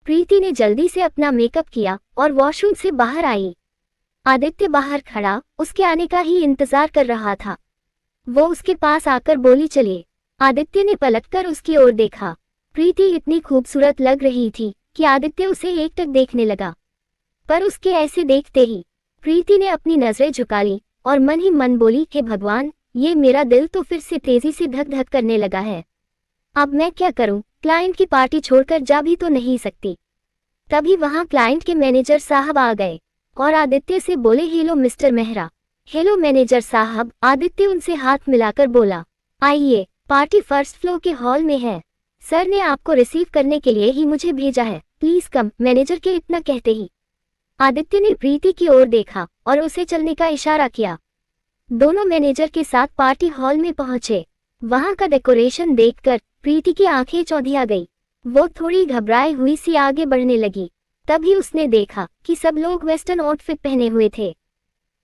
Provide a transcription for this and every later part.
प्रीति ने जल्दी से अपना मेकअप किया और वॉशरूम से बाहर आई। आदित्य बाहर खड़ा उसके आने का ही इंतजार कर रहा था। वो उसके पास आकर बोली, चलिए। आदित्य ने पलटकर उसकी ओर देखा। प्रीति इतनी खूबसूरत लग रही थी कि आदित्य उसे एकटक देखने लगा। पर उसके ऐसे देखते ही प्रीति ने अपनी नजरें झुका ली और मन ही मन बोली, हे भगवान, ये मेरा दिल तो फिर से तेजी से धक धक करने लगा है। अब मैं क्या करूं? क्लाइंट की पार्टी छोड़कर जा भी तो नहीं सकती। तभी वहां क्लाइंट के मैनेजर साहब आ गए और आदित्य से बोले, hello mister Mehra. Hello manager साहब। आदित्य उनसे हाथ मिलाकर बोला, आइए, पार्टी फर्स्ट फ्लोर के हॉल में है। सर ने आपको रिसीव करने के लिए ही मुझे भेजा है, प्लीज कम। मैनेजर के इतना कहते ही आदित्य ने प्रीति की ओर देखा और उसे चलने का इशारा किया। दोनों मैनेजर के साथ पार्टी हॉल में पहुंचे। वहां का डेकोरेशन देखकर प्रीति की आंखें चौंधिया गई। वो थोड़ी घबराई हुई सी आगे बढ़ने लगी। तभी उसने देखा कि सब लोग वेस्टर्न आउटफिट पहने हुए थे।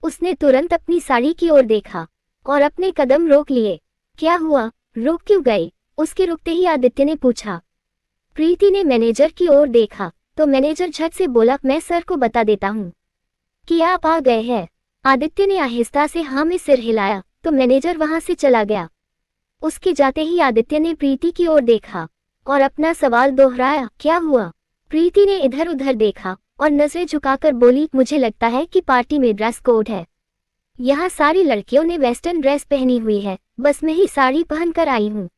उसने तुरंत अपनी साड़ी की ओर देखा और अपने कदम रोक लिए। क्या हुआ, रुक क्यों गई? उसके रुकते ही आदित्य ने पूछा। प्रीति ने मैनेजर की ओर देखा तो मैनेजर झट से बोला, मैं सर को बता देता हूँ कि आप आ गए हैं। आदित्य ने आहिस्ता से हाँ में सिर हिलाया तो मैनेजर वहां से चला गया। उसके जाते ही आदित्य ने प्रीति की ओर देखा और अपना सवाल दोहराया, क्या हुआ? प्रीति ने इधर उधर देखा और नजरें झुकाकर बोली, मुझे लगता है कि पार्टी में ड्रेस कोड है। यहाँ सारी लड़कियों ने वेस्टर्न ड्रेस पहनी हुई है, बस मैं ही साड़ी पहनकर आई हूँ।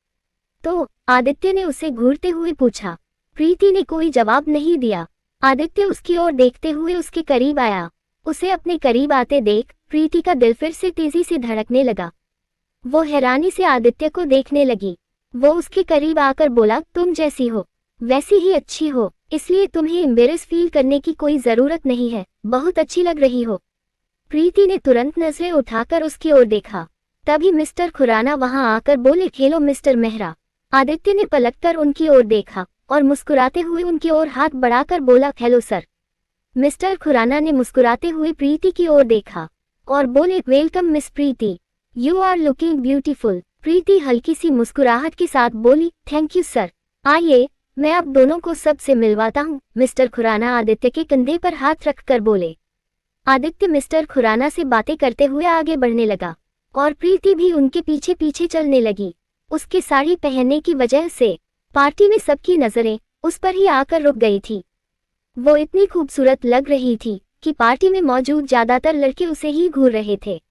तो आदित्य ने उसे घूरते हुए पूछा। प्रीति ने कोई जवाब नहीं दिया। आदित्य उसकी ओर देखते हुए उसके करीब आया। उसे अपने करीब आते देख प्रीति का दिल फिर से तेजी से धड़कने लगा। वो हैरानी से आदित्य को देखने लगी। वो उसके करीब आकर बोला, तुम जैसी हो वैसी ही अच्छी हो, इसलिए तुम्हें एम्बेरस फील करने की कोई जरूरत नहीं है, बहुत अच्छी लग रही हो। प्रीति ने तुरंत नजरें उठाकर उसकी ओर देखा। तभी मिस्टर खुराना वहां आकर बोले, हेलो मिस्टर मेहरा। आदित्य ने पलटकर उनकी ओर देखा और मुस्कुराते हुए उनकी ओर हाथ बढ़ाकर बोला, हेलो सर। मिस्टर खुराना ने मुस्कुराते हुए प्रीति की ओर देखा और बोले, welcome miss Preeti, you are looking beautiful. Preeti हल्की सी मुस्कुराहट के साथ बोली, थैंक यू सर। आइए, मैं आप दोनों को सबसे मिलवाता हूँ। मिस्टर खुराना आदित्य के कंधे पर हाथ रखकर बोले। आदित्य मिस्टर खुराना से बातें करते हुए आगे बढ़ने लगा और प्रीति भी उनके पीछे पीछे चलने लगी। उसके साड़ी पहनने की वजह से पार्टी में सबकी नजरें उस पर ही आकर रुक गई थी। वो इतनी खूबसूरत लग रही थी कि पार्टी में मौजूद ज्यादातर लड़के उसे ही घूर रहे थे।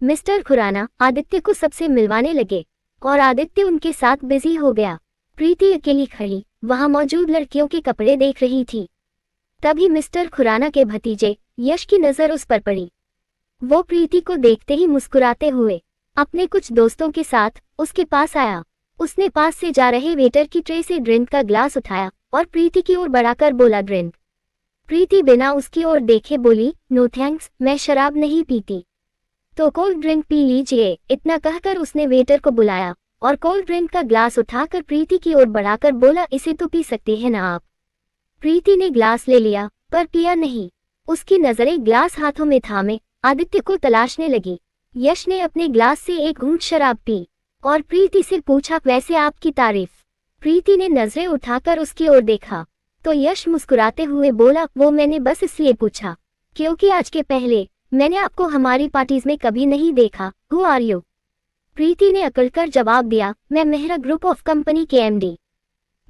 मिस्टर खुराना आदित्य को सबसे मिलवाने लगे और आदित्य उनके साथ बिजी हो गया। प्रीति अकेली खड़ी वहां मौजूद लड़कियों के कपड़े देख रही थी। तभी मिस्टर खुराना के भतीजे यश की नजर उस पर पड़ी। वो प्रीति को देखते ही मुस्कुराते हुए अपने कुछ दोस्तों के साथ उसके पास आया। उसने पास से जा रहे वेटर की ट्रे से ड्रिंक का ग्लास उठाया और प्रीति की ओर बढ़ाकर बोला, ड्रिंक। प्रीति बिना उसकी ओर देखे बोली, नो थैंक्स, मैं शराब नहीं पीती। तो कोल्ड ड्रिंक पी लीजिए। इतना कहकर उसने वेटर को बुलाया और कोल्ड ड्रिंक का ग्लास उठाकर प्रीति की ओर बढ़ाकर बोला, इसे तो पी सकते हैं ना आप। प्रीति ने ग्लास ले लिया पर पिया नहीं। उसकी नजरें ग्लास हाथों में थामे आदित्य को तलाशने लगी। यश ने अपने ग्लास से एक घूंट शराब पी और प्रीति से पूछा, वैसे आपकी तारीफ। प्रीति ने नजरें उठाकर उसकी ओर देखा तो यश मुस्कुराते हुए बोला, वो मैंने बस इसलिए पूछा क्योंकि आज के पहले मैंने आपको हमारी पार्टीज में कभी नहीं देखा। Who are you? प्रीति ने अकड़कर जवाब दिया, मैं मेहरा ग्रुप ऑफ कंपनी के एमडी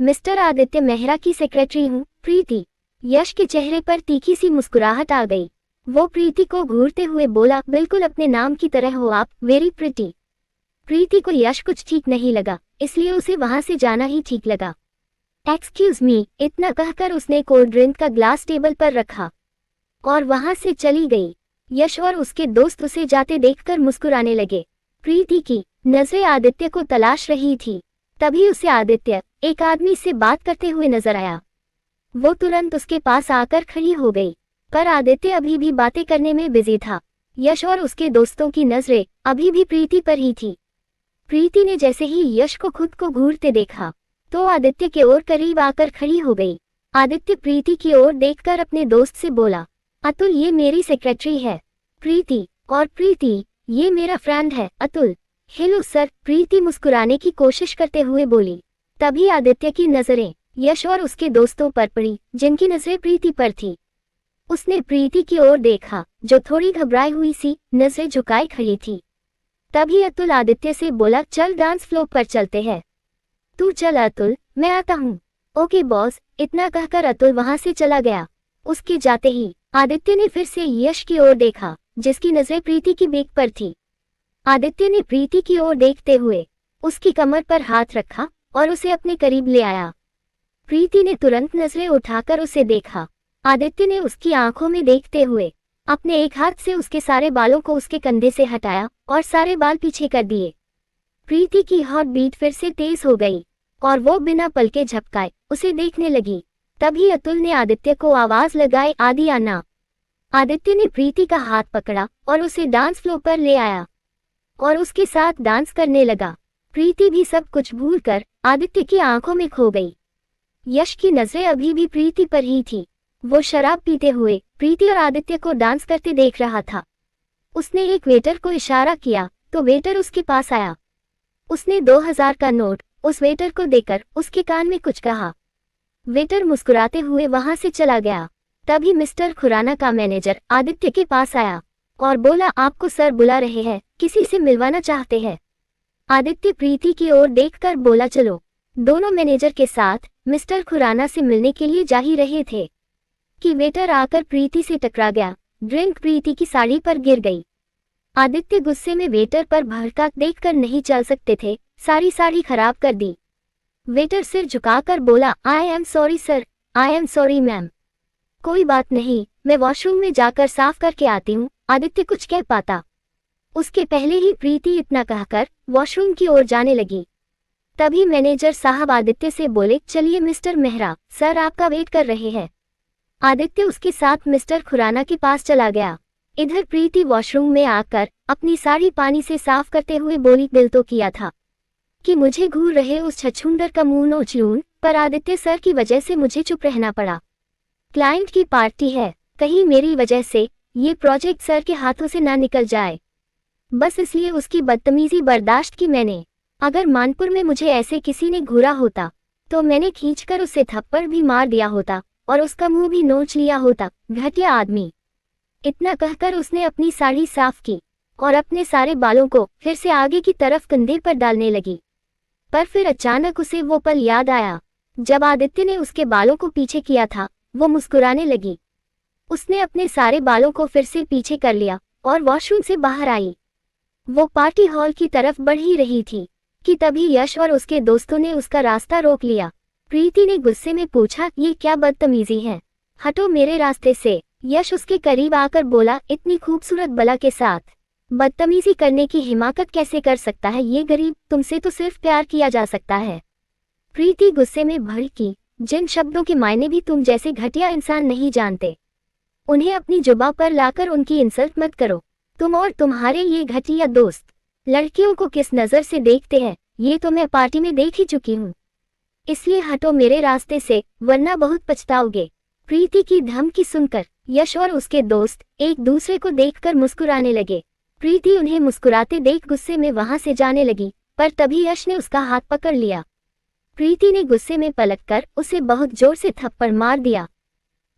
मिस्टर आदित्य मेहरा की सेक्रेटरी हूँ। प्रीति। यश के चेहरे पर तीखी सी मुस्कुराहट आ गई। वो प्रीति को घूरते हुए बोला, बिल्कुल अपने नाम की तरह हो आप, वेरी प्रिटी। प्रीति को यश कुछ ठीक नहीं लगा, इसलिए उसे वहां से जाना ही ठीक लगा। एक्सक्यूज मी, इतना कहकर उसने कोल्ड ड्रिंक का ग्लास टेबल पर रखा और वहां से चली गई। यश और उसके दोस्त उसे जाते देखकर मुस्कुराने लगे। प्रीति की नजरें आदित्य को तलाश रही थी। तभी उसे आदित्य एक आदमी से बात करते हुए नजर आया। वो तुरंत उसके पास आकर खड़ी हो गई, पर आदित्य अभी भी बातें करने में बिजी था। यश और उसके दोस्तों की नजरें अभी भी प्रीति पर ही थी। प्रीति ने जैसे ही यश को खुद को घूरते देखा तो आदित्य के ओर करीब आकर खड़ी हो गई। आदित्य प्रीति की ओर देखकर अपने दोस्त से बोला, अतुल ये मेरी सेक्रेटरी है प्रीति, और प्रीति ये मेरा फ्रेंड है अतुल। हेलो सर, प्रीति मुस्कुराने की कोशिश करते हुए बोली। तभी आदित्य की नजरें यश और उसके दोस्तों पर पड़ी, जिनकी नजरें प्रीति पर थी। उसने प्रीति की ओर देखा, जो थोड़ी घबराई हुई सी नजरें झुकाए खड़ी थी। तभी अतुल आदित्य से बोला, चल डांस फ्लोर पर चलते हैं। तू चल अतुल, मैं आता हूँ। Okay boss. इतना कहकर अतुल वहां से चला गया। उसके जाते ही आदित्य ने फिर से यश की ओर देखा, जिसकी नजरें प्रीति की बैग पर थी। आदित्य ने प्रीति की ओर देखते हुए उसकी कमर पर हाथ रखा और उसे अपने करीब ले आया। प्रीति ने तुरंत नजरें उठाकर उसे देखा। आदित्य ने उसकी आंखों में देखते हुए अपने एक हाथ से उसके सारे बालों को उसके कंधे से हटाया और सारे बाल पीछे कर दिए। प्रीति की हार्ट बीट फिर से तेज हो गई और वो बिना पलके झपकाए उसे देखने लगी। तभी अतुल ने आदित्य को आवाज लगाई, आदि आना। आदित्य ने प्रीति का हाथ पकड़ा और उसे डांस फ्लोर पर ले आया और उसके साथ डांस करने लगा। प्रीति भी सब कुछ भूलकर आदित्य की आंखों में खो गई। यश की नजरें अभी भी प्रीति पर ही थी। वो शराब पीते हुए प्रीति और आदित्य को डांस करते देख रहा था। उसने एक वेटर को इशारा किया तो वेटर उसके पास आया। उसने 2000 का नोट उस वेटर को देकर उसके कान में कुछ कहा। वेटर मुस्कुराते हुए वहां से चला गया। तभी मिस्टर खुराना का मैनेजर आदित्य के पास आया और बोला, आपको सर बुला रहे हैं, किसी से मिलवाना चाहते हैं। आदित्य प्रीति की ओर देखकर बोला, चलो। दोनों मैनेजर के साथ मिस्टर खुराना से मिलने के लिए जा ही रहे थे कि वेटर आकर प्रीति से टकरा गया। ड्रिंक प्रीति की साड़ी पर गिर गई। आदित्य गुस्से में वेटर पर भड़का देखकर नहीं चल सकते थे, सारी साड़ी खराब कर दी। वेटर सिर झुकाकर बोला, I am sorry sir, I am sorry ma'am. कोई बात नहीं, मैं वॉशरूम में जाकर साफ करके आती हूँ। आदित्य कुछ कह पाता उसके पहले ही प्रीति इतना कहकर वॉशरूम की ओर जाने लगी। तभी मैनेजर साहब आदित्य से बोले, चलिए मिस्टर मेहरा, सर आपका वेट कर रहे हैं। आदित्य उसके साथ मिस्टर खुराना के पास चला गया। इधर प्रीति वॉशरूम में आकर अपनी साड़ी पानी से साफ करते हुए बोली, दिल तो किया था कि मुझे घूर रहे उस छछूंदर का मुंह नोच लूं, पर आदित्य सर की वजह से मुझे चुप रहना पड़ा। क्लाइंट की पार्टी है, कहीं मेरी वजह से ये प्रोजेक्ट सर के हाथों से ना निकल जाए, बस इसलिए उसकी बदतमीजी बर्दाश्त की मैंने। अगर मानपुर में मुझे ऐसे किसी ने घूरा होता तो मैंने खींचकर उसे थप्पड़ भी मार दिया होता और उसका मुंह भी नोच लिया होता, घटिया आदमी। इतना कहकर उसने अपनी साड़ी साफ की और अपने सारे बालों को फिर से आगे की तरफ कंधे पर डालने लगी। पर फिर अचानक उसे वो पल याद आया जब आदित्य ने उसके बालों को पीछे किया था। वो मुस्कुराने लगी। उसने अपने सारे बालों को फिर से पीछे कर लिया और वॉशरूम से बाहर आई। वो पार्टी हॉल की तरफ बढ़ ही रही थी कि तभी यश और उसके दोस्तों ने उसका रास्ता रोक लिया। प्रीति ने गुस्से में पूछा, ये क्या बदतमीजी है, हटो मेरे रास्ते से। यश उसके करीब आकर बोला, इतनी खूबसूरत बला के साथ बदतमीजी करने की हिमाकत कैसे कर सकता है ये गरीब, तुमसे तो सिर्फ प्यार किया जा सकता है। प्रीति गुस्से में भड़की, जिन शब्दों के मायने भी तुम जैसे घटिया इंसान नहीं जानते, उन्हें अपनी जुबान पर लाकर उनकी इंसल्ट मत करो। तुम और तुम्हारे ये घटिया दोस्त लड़कियों को किस नज़र से देखते हैं ये तो मैं पार्टी में देख ही चुकी हूँ, इसलिए हटो मेरे रास्ते से वरना बहुत पछताओगे। प्रीति की धमकी सुनकर यश और उसके दोस्त एक दूसरे को देखकर मुस्कुराने लगे। प्रीति उन्हें मुस्कुराते देख गुस्से में वहां से जाने लगी, पर तभी यश ने उसका हाथ पकड़ लिया। प्रीति ने गुस्से में पलटकर उसे बहुत जोर से थप्पड़ मार दिया।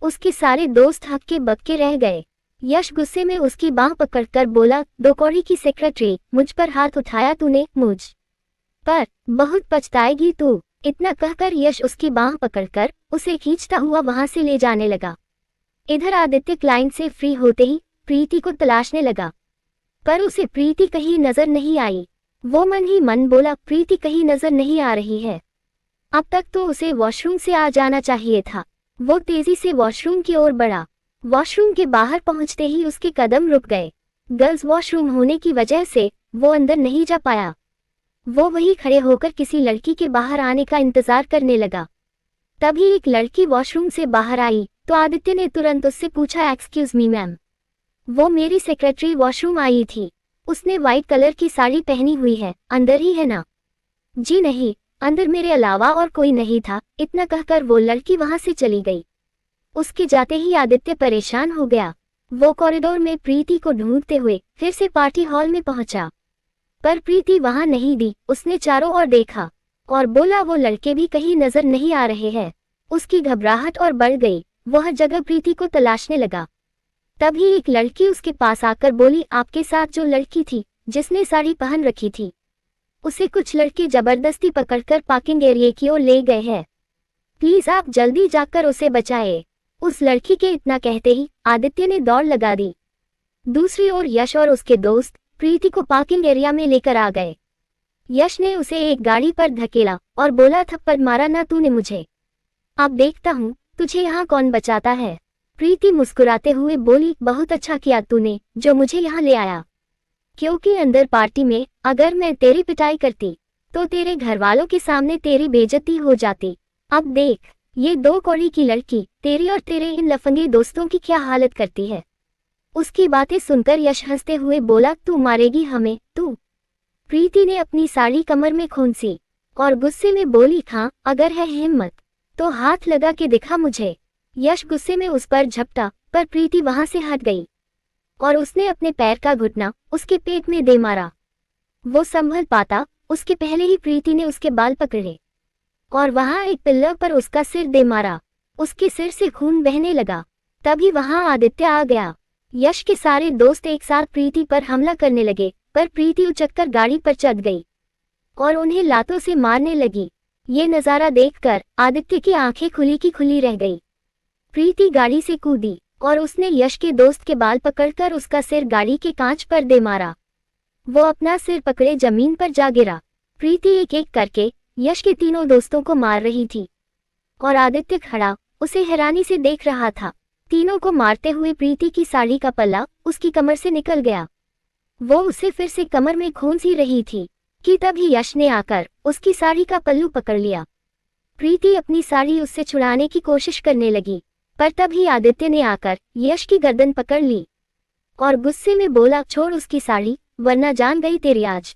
उसके सारे दोस्त हक्के बक्के रह गए। यश गुस्से में उसकी बांह पकड़कर बोला, दो कौड़ी की सेक्रेटरी, मुझ पर हाथ उठाया तूने, मुझ पर बहुत पछताएगी तू। इतना कहकर यश उसकी बांह पकड़कर उसे खींचता हुआ वहां से ले जाने लगा। इधर आदित्य क्लाइंट से फ्री होते ही प्रीति को तलाशने लगा, पर उसे प्रीति कहीं नजर नहीं आई। वो मन ही मन बोला, प्रीति कहीं नजर नहीं आ रही है। अब तक तो उसे वॉशरूम से आ जाना चाहिए था। वो तेजी से वॉशरूम की ओर बढ़ा। वॉशरूम के बाहर पहुंचते ही उसके कदम रुक गए। गर्ल्स वॉशरूम होने की वजह से वो अंदर नहीं जा पाया। वो वहीं खड़े होकर किसी लड़की के बाहर आने का इंतजार करने लगा। तभी एक लड़की वॉशरूम से बाहर आई तो आदित्य ने तुरंत उससे पूछा, एक्सक्यूज मी मैम, वो मेरी सेक्रेटरी वॉशरूम आई थी, उसने व्हाइट कलर की साड़ी पहनी हुई है, अंदर ही है ना? जी नहीं, अंदर मेरे अलावा और कोई नहीं था। इतना कहकर वो लड़की वहां से चली गई। उसके जाते ही आदित्य परेशान हो गया। वो कॉरिडोर में प्रीति को ढूंढते हुए फिर से पार्टी हॉल में पहुंचा, पर प्रीति वहां नहीं दी। उसने चारों ओर देखा और बोला वो लड़के भी कहीं नजर नहीं आ रहे हैं। उसकी घबराहट और बढ़ गई। वह जगह प्रीति को तलाशने लगा। तभी एक लड़की उसके पास आकर बोली, आपके साथ जो लड़की थी जिसने साड़ी पहन रखी थी, उसे कुछ लड़के जबरदस्ती पकड़कर पार्किंग एरिया की ओर ले गए हैं। प्लीज आप जल्दी जाकर उसे बचाए। उस लड़की के इतना कहते ही आदित्य ने दौड़ लगा दी। दूसरी ओर यश और उसके दोस्त प्रीति को पार्किंग एरिया में लेकर आ गए। यश ने उसे एक गाड़ी पर धकेला और बोला, थप्पड़ मारा ना तूने मुझे, अब देखता हूँ तुझे यहाँ कौन बचाता है। प्रीति मुस्कुराते हुए बोली, बहुत अच्छा किया तूने जो मुझे यहाँ ले आया, क्योंकि अंदर पार्टी में अगर मैं तेरी पिटाई करती तो तेरे घर वालों के सामने तेरी बेइज्जती हो जाती। अब देख ये 2 कौड़ी की लड़की तेरी और तेरे इन लफंगे दोस्तों की क्या हालत करती है। उसकी बातें सुनकर यश हंसते हुए बोला, तू मारेगी हमें तू। प्रीति ने अपनी साड़ी कमर में खोंसी और गुस्से में बोली, हाँ अगर है हिम्मत तो हाथ लगा के दिखा मुझे। यश गुस्से में उस पर झपटा, पर प्रीति वहां से हट गई और उसने अपने पैर का घुटना उसके पेट में दे मारा। वो संभल पाता उसके पहले ही प्रीति ने उसके बाल पकड़े और वहां एक पिल्लर पर उसका सिर दे मारा। उसके सिर से खून बहने लगा। तभी वहां आदित्य आ गया। यश के सारे दोस्त एक साथ प्रीति पर हमला करने लगे, पर प्रीति उचककर गाड़ी पर चढ़ गई और उन्हें लातों से मारने लगी। ये नजारा देखकर आदित्य की आंखें खुली की खुली रह गई। प्रीति गाड़ी से कूदी और उसने यश के दोस्त के बाल पकड़कर उसका सिर गाड़ी के कांच पर दे मारा। वो अपना सिर पकड़े जमीन पर जा गिरा। प्रीति एक एक करके यश के तीनों दोस्तों को मार रही थी और आदित्य खड़ा उसे हैरानी से देख रहा था। तीनों को मारते हुए प्रीति की साड़ी का पल्ला उसकी कमर से निकल गया। वो उसे फिर से कमर में खोंसी रही थी कि तभी यश ने आकर उसकी साड़ी का पल्लू पकड़ लिया। प्रीति अपनी साड़ी उससे छुड़ाने की कोशिश करने लगी, पर तभी आदित्य ने आकर यश की गर्दन पकड़ ली और गुस्से में बोला, छोड़ उसकी साड़ी वरना जान गई तेरी आज।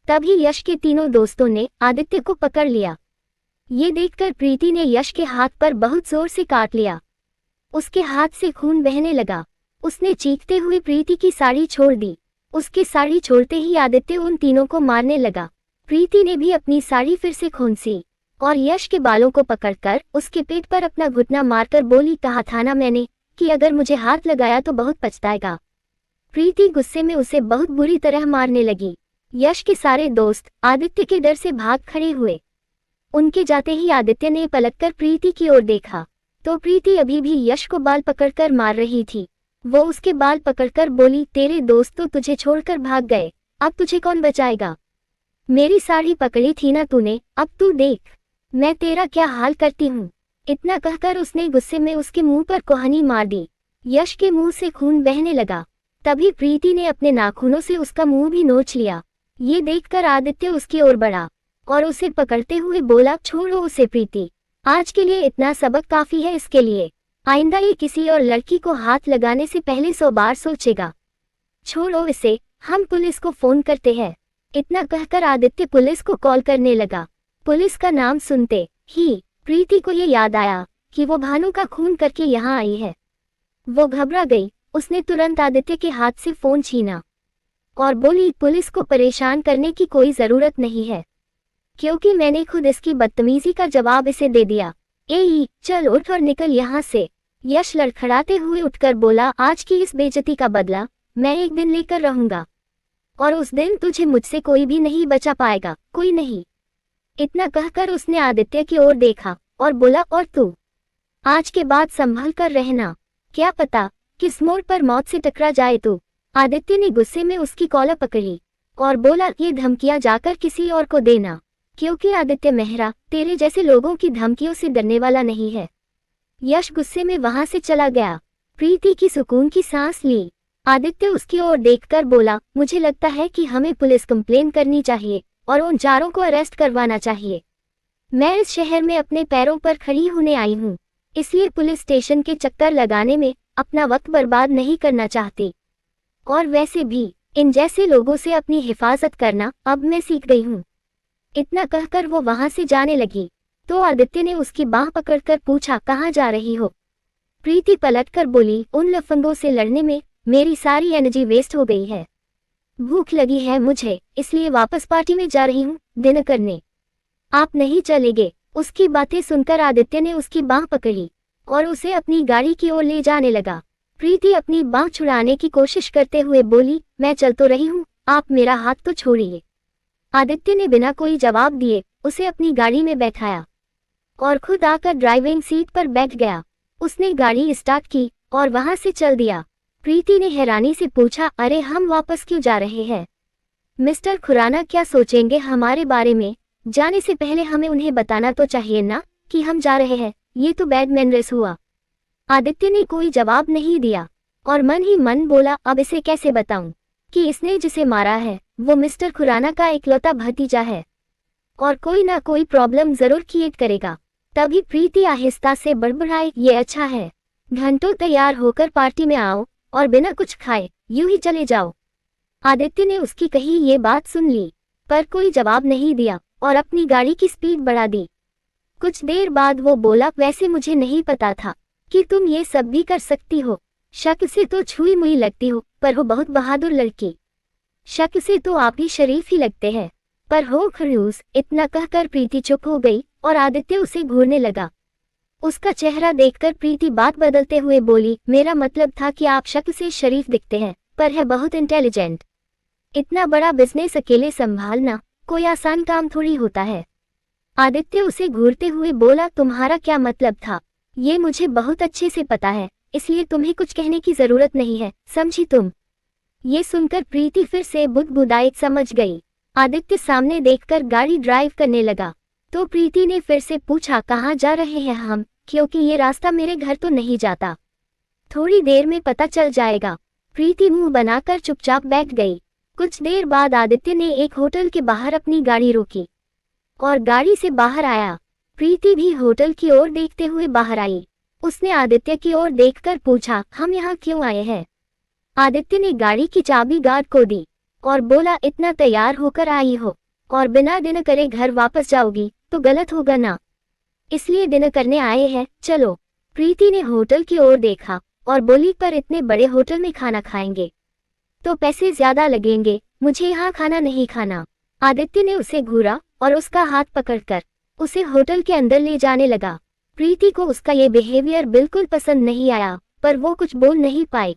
तभी यश के तीनों दोस्तों ने आदित्य को पकड़ लिया। ये देखकर प्रीति ने यश के हाथ पर बहुत जोर से काट लिया। उसके हाथ से खून बहने लगा। उसने चीखते हुए प्रीति की साड़ी छोड़ दी। उसकी साड़ी छोड़ते ही आदित्य उन तीनों को मारने लगा। प्रीति ने भी अपनी साड़ी फिर से खोंसी और यश के बालों को पकड़कर उसके पेट पर अपना घुटना मारकर बोली, कहा था ना मैंने कि अगर मुझे हाथ लगाया तो बहुत पछताएगा। प्रीति गुस्से में उसे बहुत बुरी तरह मारने लगी। यश के सारे दोस्त आदित्य के डर से भाग खड़े हुए। उनके जाते ही आदित्य ने पलटकर प्रीति की ओर देखा तो प्रीति अभी भी यश को बाल पकड़कर मार रही थी। वो उसके बाल पकड़कर बोली, तेरे दोस्त तो तुझे छोड़कर भाग गए, अब तुझे कौन बचाएगा। मेरी साड़ी पकड़ी थी ना तूने, अब तू देख मैं तेरा क्या हाल करती हूँ। इतना कहकर उसने गुस्से में उसके मुंह पर कोहनी मार दी। यश के मुंह से खून बहने लगा। तभी प्रीति ने अपने नाखूनों से उसका मुंह भी नोच लिया। ये देखकर आदित्य उसकी ओर बढ़ा और उसे पकड़ते हुए बोला, छोड़ो उसे प्रीति, आज के लिए इतना सबक काफी है इसके लिए। आइंदा ये किसी और लड़की को हाथ लगाने से पहले 100 बार सोचेगा। छोड़ो इसे, हम पुलिस को फोन करते हैं। इतना कहकर आदित्य पुलिस को कॉल करने लगा। पुलिस का नाम सुनते ही प्रीति को ये याद आया कि वो भानु का खून करके यहाँ आई है। वो घबरा गई। उसने तुरंत आदित्य के हाथ से फोन छीना और बोली, पुलिस को परेशान करने की कोई जरूरत नहीं है, क्योंकि मैंने खुद इसकी बदतमीजी का जवाब इसे दे दिया। चल उठ और निकल यहाँ से। यश लड़खड़ाते हुए उठकर बोला, आज की इस बेइज्जती का बदला मैं एक दिन लेकर रहूंगा और उस दिन तुझे मुझसे कोई भी नहीं बचा पाएगा, कोई नहीं। इतना कहकर उसने आदित्य की ओर देखा और बोला, और तू आज के बाद संभल कर रहना, क्या पता किस मोड़ पर मौत से टकरा जाए तू। आदित्य ने गुस्से में उसकी कॉलर पकड़ी और बोला, ये धमकियां जाकर किसी और को देना, क्योंकि आदित्य मेहरा तेरे जैसे लोगों की धमकियों से डरने वाला नहीं है। यश गुस्से में वहां से चला गया। प्रीति की सुकून की सांस ली। आदित्य उसकी ओर देखकर बोला, मुझे लगता है कि हमें पुलिस कंप्लेन करनी चाहिए और उन चारों को अरेस्ट करवाना चाहिए। मैं इस शहर में अपने पैरों पर खड़ी होने आई हूँ, इसलिए पुलिस स्टेशन के चक्कर लगाने में अपना वक्त बर्बाद नहीं करना चाहती। और वैसे भी इन जैसे लोगों से अपनी हिफाजत करना अब मैं सीख गई हूँ। इतना कहकर वो वहां से जाने लगी तो आदित्य ने उसकी बाह पकड़कर पूछा, कहाँ जा रही हो। प्रीति पलटकर बोली, उन लफंगों से लड़ने में मेरी सारी एनर्जी वेस्ट हो गई है। भूख लगी है मुझे, इसलिए वापस पार्टी में जा रही हूँ डिनर करने। आप नहीं चलेंगे? उसकी बातें सुनकर आदित्य ने उसकी बांह पकड़ी और उसे अपनी गाड़ी की ओर ले जाने लगा। प्रीति अपनी बांह छुड़ाने की कोशिश करते हुए बोली, मैं चल तो रही हूँ, आप मेरा हाथ तो छोड़िए। आदित्य ने बिना कोई जवाब दिए उसे अपनी गाड़ी में बैठाया और खुद आकर ड्राइविंग सीट पर बैठ गया। उसने गाड़ी स्टार्ट की और वहां से चल दिया। प्रीति ने हैरानी से पूछा, अरे हम वापस क्यों जा रहे हैं? मिस्टर खुराना क्या सोचेंगे हमारे बारे में? जाने से पहले हमें उन्हें बताना तो चाहिए ना कि हम जा रहे हैं। ये तो बैड मैनर्स हुआ। आदित्य ने कोई जवाब नहीं दिया और मन ही मन बोला, अब इसे कैसे बताऊं कि इसने जिसे मारा है वो मिस्टर खुराना का इकलौता भतीजा है और कोई ना कोई प्रॉब्लम जरूर क्रिएट करेगा। तभी प्रीति आहिस्ता से बड़बड़ाई, ये अच्छा है, घंटों तैयार होकर पार्टी में आओ और बिना कुछ खाए यूं ही चले जाओ। आदित्य ने उसकी कही ये बात सुन ली पर कोई जवाब नहीं दिया और अपनी गाड़ी की स्पीड बढ़ा दी। कुछ देर बाद वो बोला, वैसे मुझे नहीं पता था कि तुम ये सब भी कर सकती हो। शक से तो छुई मुई लगती हो पर हो बहुत बहादुर लड़की। शक से तो आप ही शरीफ ही लगते हैं पर हो खड़ूस। इतना कहकर प्रीति चुप हो गई और आदित्य उसे घूरने लगा। उसका चेहरा देखकर प्रीति बात बदलते हुए बोली, मेरा मतलब था कि आप शक से शरीफ दिखते हैं पर है बहुत इंटेलिजेंट। इतना बड़ा बिजनेस अकेले संभालना कोई आसान काम थोड़ी होता है। आदित्य उसे घूरते हुए बोला, तुम्हारा क्या मतलब था ये मुझे बहुत अच्छे से पता है, इसलिए तुम्हें कुछ कहने की जरूरत नहीं है, समझी तुम? ये सुनकर प्रीति फिर से बुदबुदाई समझ गई। आदित्य सामने देखकर गाड़ी ड्राइव करने लगा तो प्रीति ने फिर से पूछा, कहाँ जा रहे हैं हम? क्योंकि ये रास्ता मेरे घर तो नहीं जाता। थोड़ी देर में पता चल जाएगा। प्रीति मुंह बनाकर चुपचाप बैठ गई। कुछ देर बाद आदित्य ने एक होटल के बाहर अपनी गाड़ी रोकी और गाड़ी से बाहर आया। प्रीति भी होटल की ओर देखते हुए बाहर आई। उसने आदित्य की ओर देखकर पूछा, हम यहाँ क्यों आए हैं? आदित्य ने गाड़ी की चाबी गार्ड को दी और बोला, इतना तैयार होकर आई हो और बिना डिनर करे घर वापस जाओगी तो गलत होगा ना, इसलिए डिनर करने आए हैं, चलो। प्रीति ने होटल की ओर देखा और बोली, पर इतने बड़े होटल में खाना खाएंगे तो पैसे ज्यादा लगेंगे, मुझे यहाँ खाना नहीं खाना। आदित्य ने उसे घूरा और उसका हाथ पकड़कर उसे होटल के अंदर ले जाने लगा। प्रीति को उसका ये बिहेवियर बिल्कुल पसंद नहीं आया पर वो कुछ बोल नहीं पाई।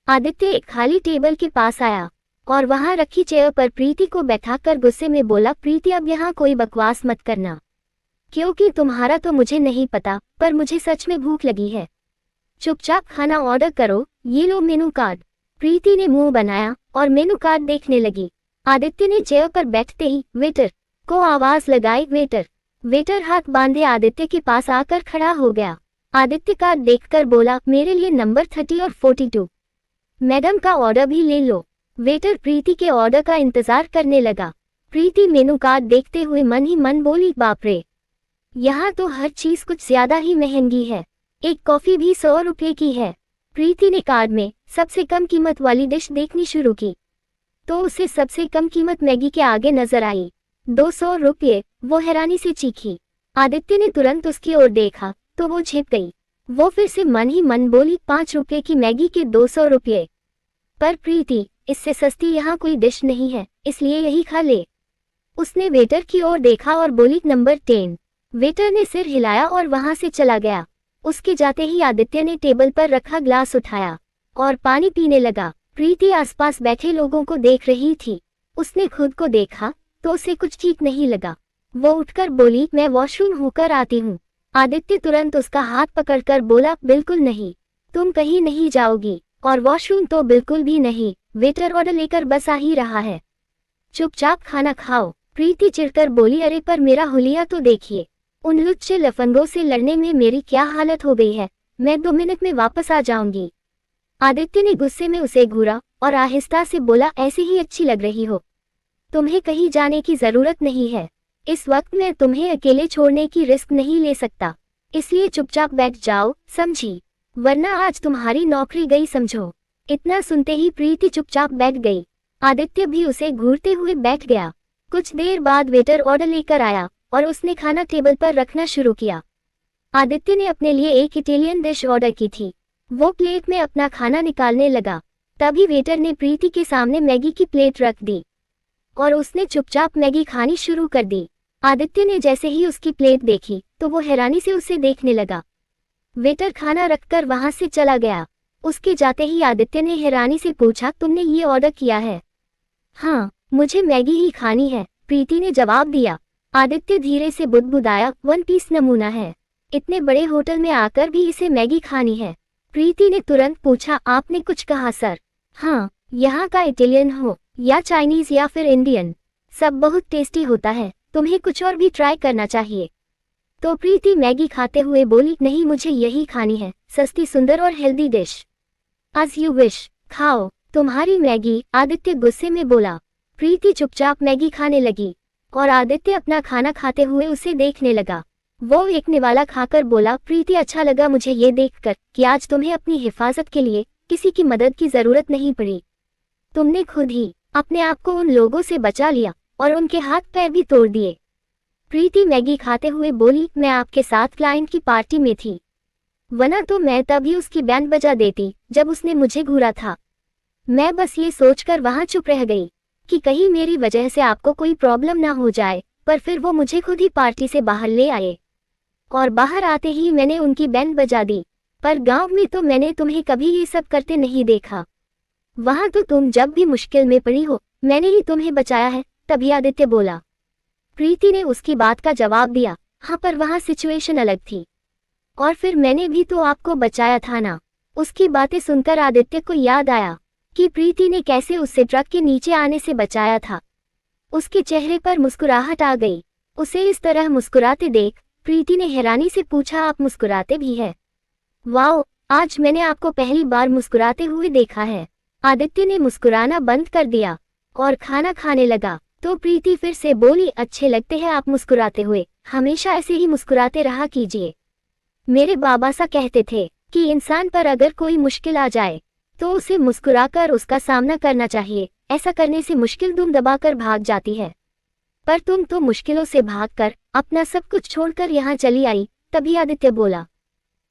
आदित्य एक खाली टेबल के पास आया और वहां रखी चेयर पर प्रीति को बैठाकर गुस्से में बोला, प्रीति अब यहाँ कोई बकवास मत करना, क्योंकि तुम्हारा तो मुझे नहीं पता पर मुझे सच में भूख लगी है। चुपचाप खाना ऑर्डर करो, ये लो मेनू कार्ड। प्रीति ने मुंह बनाया और मेनू कार्ड देखने लगी। आदित्य ने चेयर पर बैठते ही वेटर को आवाज लगाई, वेटर। वेटर हाथ बांधे आदित्य के पास आकर खड़ा हो गया। आदित्य कार्ड देखकर बोला, मेरे लिए नंबर 30 और 42 मैडम का ऑर्डर भी ले लो। वेटर प्रीति के ऑर्डर का इंतजार करने लगा। प्रीति मेनू कार्ड देखते हुए मन ही मन बोली, बाप रे, यहाँ तो हर चीज कुछ ज्यादा ही महंगी है, एक कॉफी भी 100 रुपये की है। प्रीति ने कार्ड में सबसे कम कीमत वाली डिश देखनी शुरू की तो उसे सबसे कम कीमत मैगी के आगे नजर आई, 200 रुपये। वो हैरानी से चीखी। आदित्य ने तुरंत उसकी ओर देखा तो वो छिप गई। वो फिर से मन ही मन बोली, 5 रुपये की मैगी के 200 रुपये। पर प्रीति, इससे सस्ती यहाँ कोई डिश नहीं है, इसलिए यही खा ले। उसने वेटर की ओर देखा और बोली, नंबर 10। वेटर ने सिर हिलाया और वहां से चला गया। उसके जाते ही आदित्य ने टेबल पर रखा ग्लास उठाया और पानी पीने लगा। प्रीति आसपास बैठे लोगों को देख रही थी। उसने खुद को देखा तो उसे कुछ ठीक नहीं लगा। वो उठकर बोली, मैं वॉशरूम होकर आती हूँ। आदित्य तुरंत उसका हाथ पकड़कर बोला, बिल्कुल नहीं, तुम कहीं नहीं जाओगी और वॉशरूम तो बिल्कुल भी नहीं, वेटर ऑर्डर लेकर बस आ ही रहा है, चुपचाप खाना खाओ। प्रीति चिढ़कर बोली, अरे पर मेरा हुलिया तो देखिए, उन लुच्चे लफंगों से लड़ने में मेरी क्या हालत हो गई है, मैं 2 मिनट में वापस आ जाऊंगी। आदित्य ने गुस्से में उसे घूरा और आहिस्ता से बोला, ऐसे ही अच्छी लग रही हो, तुम्हें कहीं जाने की जरूरत नहीं है। इस वक्त मैं तुम्हें अकेले छोड़ने की रिस्क नहीं ले सकता, इसलिए चुपचाप बैठ जाओ, समझी, वरना आज तुम्हारी नौकरी गई समझो। इतना सुनते ही प्रीति चुपचाप बैठ गई। आदित्य भी उसे घूरते हुए बैठ गया। कुछ देर बाद वेटर ऑर्डर लेकर आया और उसने खाना टेबल पर रखना शुरू किया। आदित्य ने अपने लिए एक इटालियन डिश ऑर्डर की थी। वो प्लेट में अपना खाना निकालने लगा, तभी वेटर ने प्रीति के सामने मैगी की प्लेट रख दी और उसने चुपचाप मैगी खानी शुरू कर दी। आदित्य ने जैसे ही उसकी प्लेट देखी तो वो हैरानी से उसे देखने लगा। वेटर खाना रखकर वहां से चला गया। उसके जाते ही आदित्य ने हैरानी से पूछा, तुमने ये ऑर्डर किया है? हाँ, मुझे मैगी ही खानी है, प्रीति ने जवाब दिया। आदित्य धीरे से बुदबुदाया, 1 पीस नमूना है, इतने बड़े होटल में आकर भी इसे मैगी खानी है। प्रीति ने तुरंत पूछा, आपने कुछ कहा सर? हाँ, यहाँ का इटालियन हो या चाइनीज या फिर इंडियन, सब बहुत टेस्टी होता है, तुम्हें कुछ और भी ट्राई करना चाहिए। तो प्रीति मैगी खाते हुए बोली, नहीं मुझे यही खानी है, सस्ती सुंदर और healthy dish. As you wish, खाओ तुम्हारी मैगी, आदित्य गुस्से में बोला। प्रीति चुपचाप मैगी खाने लगी और आदित्य अपना खाना खाते हुए उसे देखने लगा। वो एक निवाला खाकर बोला, प्रीति अच्छा लगा मुझे ये देखकर कि आज तुम्हें अपनी हिफाजत के लिए किसी की मदद की जरूरत नहीं पड़ी। तुमने खुद ही अपने आप को उन लोगों से बचा लिया और उनके हाथ पैर भी तोड़ दिए। प्रीति मैगी खाते हुए बोली, मैं आपके साथ क्लाइंट की पार्टी में थी, वरना तो मैं तभी उसकी बैंड बजा देती जब उसने मुझे घूरा था। मैं बस ये सोचकर वहां चुप रह गई कि कहीं मेरी वजह से आपको कोई प्रॉब्लम ना हो जाए, पर फिर वो मुझे खुद ही पार्टी से बाहर ले आए और बाहर आते ही मैंने उनकी बैंड बजा दी। पर गांव में तो मैंने तुम्हें कभी ये सब करते नहीं देखा, वहां तो तुम जब भी मुश्किल में पड़ी हो मैंने ही तुम्हें बचाया है, तभी आदित्य बोला। प्रीति ने उसकी बात का जवाब दिया, हाँ पर वहां सिचुएशन अलग थी और फिर मैंने भी तो आपको बचाया था ना। उसकी बातें सुनकर आदित्य को याद आया कि प्रीति ने कैसे उससे ट्रक के नीचे आने से बचाया था। उसके चेहरे पर मुस्कुराहट आ गई। उसे इस तरह मुस्कुराते देख प्रीति ने हैरानी से पूछा, आप मुस्कुराते भी हैं? वाओ, आज मैंने आपको पहली बार मुस्कुराते हुए देखा है। आदित्य ने मुस्कुराना बंद कर दिया और खाना खाने लगा। तो प्रीति फिर से बोली, अच्छे लगते हैं आप मुस्कुराते हुए, हमेशा ऐसे ही मुस्कुराते रहा कीजिए। मेरे बाबा सा कहते थे कि इंसान पर अगर कोई मुश्किल आ जाए तो उसे मुस्कुराकर उसका सामना करना चाहिए, ऐसा करने से मुश्किल दुम दबाकर भाग जाती है। पर तुम तो मुश्किलों से भागकर अपना सब कुछ छोड़कर यहाँ चली आई, तभी आदित्य बोला।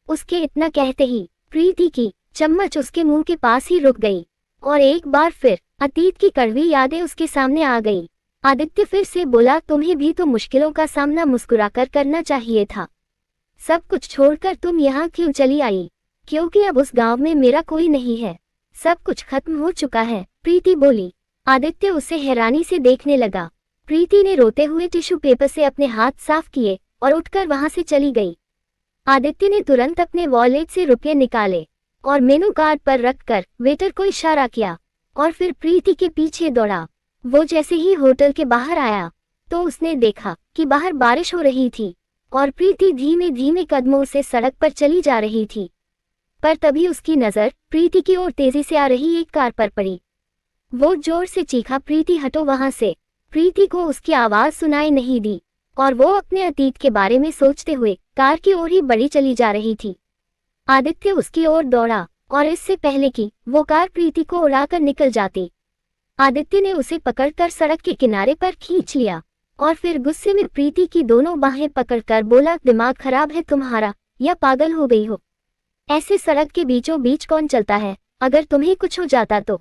उसके इतना कहते ही प्रीति की चम्मच उसके मुंह के पास ही रुक गई और एक बार फिर अतीत की कड़वी यादें उसके सामने आ गई। आदित्य फिर से बोला, तुम्हें भी तो मुश्किलों का सामना मुस्कुराकर करना चाहिए था, सब कुछ छोड़कर तुम यहाँ क्यों चली आई? क्योंकि अब उस गांव में मेरा कोई नहीं है, सब कुछ खत्म हो चुका है, प्रीति बोली। आदित्य उसे हैरानी से देखने लगा। प्रीति ने रोते हुए टिश्यू पेपर से अपने हाथ साफ किए और उठकर वहां से चली गई। आदित्य ने तुरंत अपने वॉलेट से रुपये निकाले और मेनू कार्ड पर रखकर वेटर को इशारा किया और फिर प्रीति के पीछे दौड़ा। वो जैसे ही होटल के बाहर आया तो उसने देखा कि बाहर बारिश हो रही थी और प्रीति धीमे धीमे कदमों से सड़क पर चली जा रही थी। पर तभी उसकी नजर प्रीति की ओर तेजी से आ रही एक कार पर पड़ी। वो जोर से चीखा, प्रीति हटो वहां से। प्रीति को उसकी आवाज सुनाई नहीं दी और वो अपने अतीत के बारे में सोचते हुए कार की ओर ही बढ़ी चली जा रही थी। आदित्य उसकी ओर दौड़ा और इससे पहले कि वो कार प्रीति को उड़ाकर निकल जाती, आदित्य ने उसे पकड़कर सड़क के किनारे पर खींच लिया और फिर गुस्से में प्रीति की दोनों बाहें पकड़कर बोला, दिमाग खराब है तुम्हारा या पागल हो गई हो? ऐसे सड़क के बीचों बीच कौन चलता है, अगर तुम्हें कुछ हो जाता तो?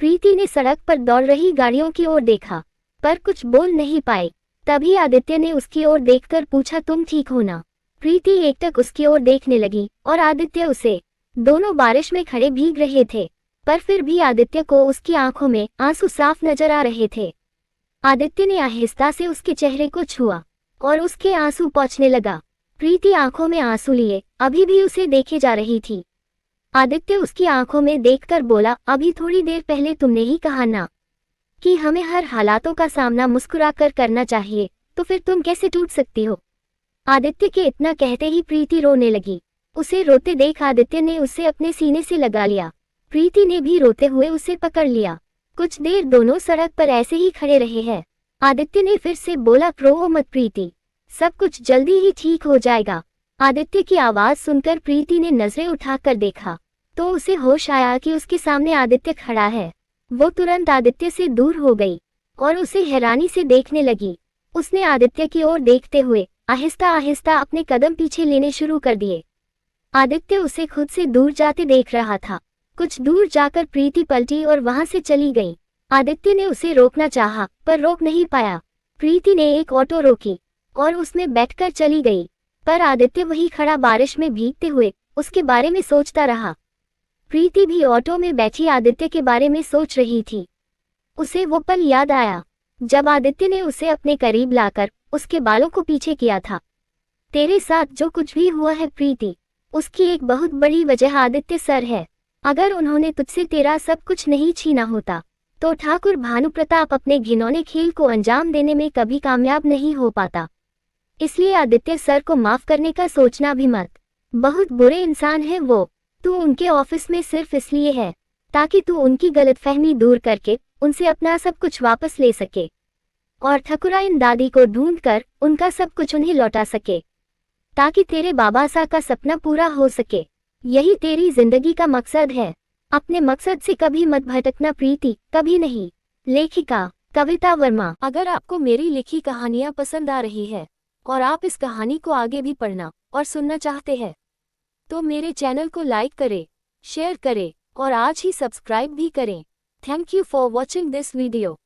प्रीति ने सड़क पर दौड़ रही गाड़ियों की ओर देखा पर कुछ बोल नहीं पाई। तभी आदित्य ने उसकी ओर देखकर पूछा, तुम ठीक हो ना? प्रीति एकटक उसकी ओर देखने लगी और आदित्य उसे। दोनों बारिश में खड़े भीग रहे थे पर फिर भी आदित्य को उसकी आंखों में आंसू साफ नजर आ रहे थे। आदित्य ने आहिस्ता से उसके चेहरे को छुआ और उसके आंसू पोंछने लगा। प्रीति आंखों में आंसू लिए अभी भी उसे देखे जा रही थी। आदित्य उसकी आंखों में देखकर बोला, अभी थोड़ी देर पहले तुमने ही कहा ना कि हमें हर हालातों का सामना मुस्कुराकर करना चाहिए, तो फिर तुम कैसे टूट सकती हो? आदित्य के इतना कहते ही प्रीति रोने लगी। उसे रोते देख आदित्य ने उसे अपने सीने से लगा लिया। प्रीति ने भी रोते हुए उसे पकड़ लिया। कुछ देर दोनों सड़क पर ऐसे ही खड़े रहे हैं। आदित्य ने फिर से बोला, रो मत प्रीति, सब कुछ जल्दी ही ठीक हो जाएगा। आदित्य की आवाज सुनकर प्रीति ने नजरें उठाकर देखा तो उसे होश आया कि उसके सामने आदित्य खड़ा है। वो तुरंत आदित्य से दूर हो गई और उसे हैरानी से देखने लगी। उसने आदित्य की ओर देखते हुए आहिस्ता आहिस्ता अपने कदम पीछे लेने शुरू कर दिए। आदित्य उसे खुद से दूर जाते देख रहा था। कुछ दूर जाकर प्रीति पलटी और वहां से चली गई। आदित्य ने उसे रोकना चाहा पर रोक नहीं पाया। प्रीति ने एक ऑटो रोकी और उसमें बैठकर चली गई, पर आदित्य वहीं खड़ा बारिश में भीगते हुए उसके बारे में सोचता रहा। प्रीति भी ऑटो में बैठी आदित्य के बारे में सोच रही थी। उसे वो पल याद आया जब आदित्य ने उसे अपने करीब लाकर उसके बालों को पीछे किया था। तेरे साथ जो कुछ भी हुआ है प्रीति, उसकी एक बहुत बड़ी वजह आदित्य सर है। अगर उन्होंने तुझसे तेरा सब कुछ नहीं छीना होता तो ठाकुर भानु प्रताप अपने घिनौने खेल को अंजाम देने में कभी कामयाब नहीं हो पाता। इसलिए आदित्य सर को माफ करने का सोचना भी मत। बहुत बुरे इंसान है वो। तू उनके ऑफिस में सिर्फ इसलिए है ताकि तू उनकी गलतफहमी दूर करके उनसे अपना सब कुछ वापस ले सके और ठकुराइन दादी को ढूंढकर उनका सब कुछ उन्हें लौटा सके, ताकि तेरे बाबा सा का सपना पूरा हो सके। यही तेरी जिंदगी का मकसद है। अपने मकसद से कभी मत भटकना प्रीति, कभी नहीं। लेखिका कविता वर्मा। अगर आपको मेरी लिखी कहानियाँ पसंद आ रही है और आप इस कहानी को आगे भी पढ़ना और सुनना चाहते हैं तो मेरे चैनल को लाइक करें, शेयर करें और आज ही सब्सक्राइब भी करें। Thank you for watching this video.